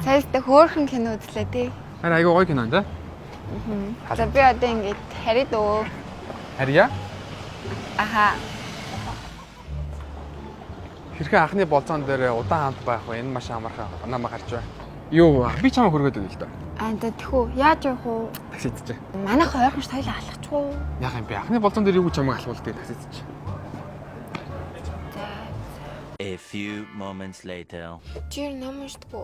Саястай хөөрхөн кино үзлээ тий. Харин айгүй гоё кино энэ. За би одоо ингэж харид өө. Харьяа? Аха. Хэрхэн анхны болзоон дээр удаан хамт байх вэ? Энэ маш амархан намаа гарч байна. Юу, би чамаа хөргөөд өгье л доо. Тэхүү яаж явах уу? Таксидч. Манайх ойрхон соёлоо алхачихгүй. Яах юм бэ? Анхны болзоон дээр юу гэж чамаа алхуул тэгээ таксидч. A few moments later. Чир ном уншдаггүй.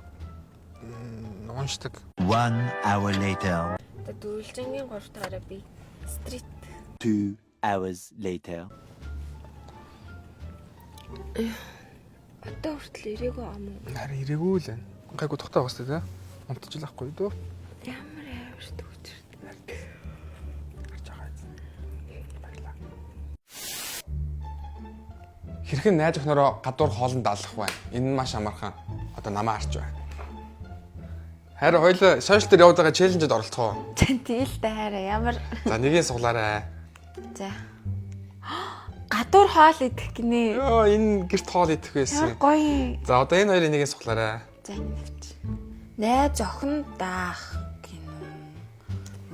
Уншдаг. 1 hour later. Дүүлжингийн 3 дахь би стрит 2 hours later. одоо хүртэл ирээгүй ам уу? Харин ирээгүй л байна. Гайгүй тогтоо бастай те. Унтж л ахгүй дөө. Ямар аимшд үчирт. Гарч байгаа юм. Баярлаа. Хэрхэн найз охинороо гадуур хоолнд алах вэ? Энэ нь маш амархан. Одоо намаа харж байна. Харин хоёул сошиал дээр явуулж байгаа челленжд оролцох уу? Тэгэл та хараа ямар. За нэгийг суглаарай. За. Гадуур хоол идэх гинэ. Йоо энэ гэрт хоол идэх байсан. Гоё. За одоо энэ хоёрын нэгийг суглаарай. За энэ навч. Найз охин даах гинэ.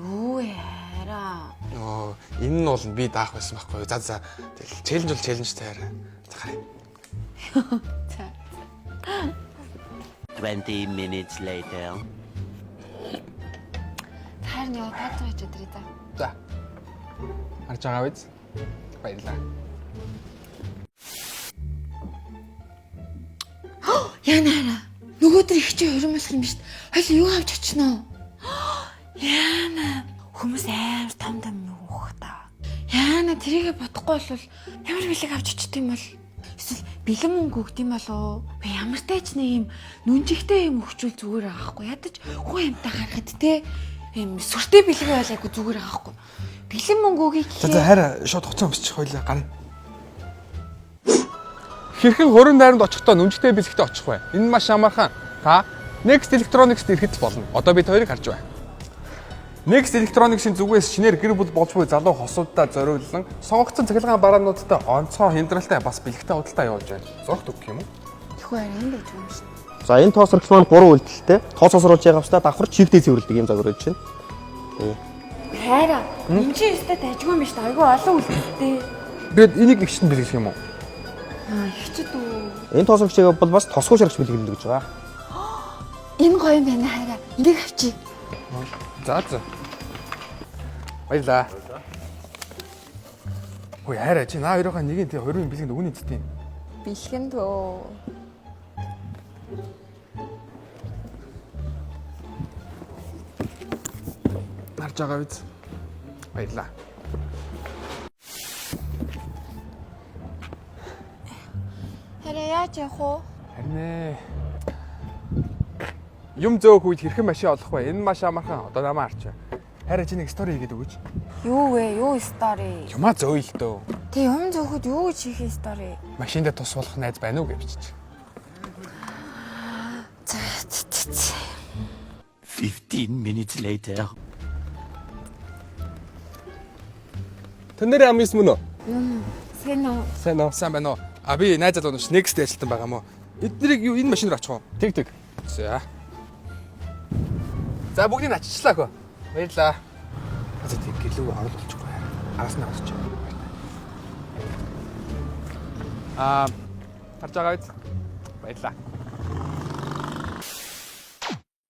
Юу яараа. Оо энэ нь бол би даах байсан байхгүй юу? За тэгэл челленж бол челленж таарай. За гараа. За. 20 minutes later. Харин яа таацгаач өдрөө за. За. Харж байгаа биз? Баярлаа. Яна. Нөгөөдөр их чи хорин болох юм биш. Хойл юу авч очно? Яна. Хүмүүс амар том мөөх та. Яна тэрийгэ бодохгүй бол ямар бэлэг авч очт юм бол эсвэл бэлэн мөнгө өгд юм болов? Би ямар тач нэг юм нүнжигтэй юм өгчүүл зүгээр аахгүй. Ядаж хуу юмтай харахад те юм сүртэй бэлэг байл айгу зүгээр аахгүй. Бэлэн мөнгө өгье гэхээр. За хайр шууд хуцаа өмсчих хоёлаа гарна. Хэрхэн хөрөн найрамд очихдоо нүнжтэй бэлэгтэй очих вэ? Энэ маш амархан. Та Next Electronics-д ирэхэд болно. Одоо бид хоёрыг харж байна. Next Electronics-ийн зүгээс шинээр гэр бүл болж буй залуу хосуудаа зориулсан сонгогдсон цахилгаан бараануудтай онцгой хямдралтай бас бэлэгтэй худалдаа явуулж байна. Зурагт өгөх юм уу? Тэхүү харин энэ гэж юм шүү. За энэ тоосрогч маань 3 үйлдэлтэй. Тоосоосруулж байгаа хэвээр давхар чигтэй цэвэрлдэг юм загвар гэж байна. Хайра. Энд чинь өстэй дайггүй юм биш үү? Айгүй олон үлдэлтэй. Бид энийг нэгшин бэлгэх юм уу? Ихчд үү. Энэ тоосрогчийг бол бас тосгоо шаргч бэлгэлдэг гэж байгаа. Энэ гоё юм байна хайра. Энийг авчи. За. Баярлаа. Хөөе хайраа чи наа хоёроо нэг нь тий 20 бэлгэнд өгнө үсттэй. Бэлхэн дөө. Харж байгаа биз? Баярлаа. Хараа яаж явах уу? Харин ээ. Юм зөөх үед хэрхэн машин олох вэ? Энэ маш амархан. Одоо намаа харч. Хараа чи нэг стори хийгээд өгөөч. Юу вэ? Юу стори? Юмаа зөө л дөө. Тэг юм зөөхөд юу гэж хийх стори? Машиндаа тус болох найз байна уу гэж бичиж. За. 15 minutes later. Тэнэрээ амис мөн үү? Сайн уу? Сайн байна уу? А би найзад унш next ажилтан байгаа мó. Эднийг юу энэ машинаар очих уу? Тэг. За. За бүгдийг аччлаа хөө. Баярлаа. За тэг гэлүү орол болчихгүй. Араас нь авч. Харж байгаа биз? Баярлаа.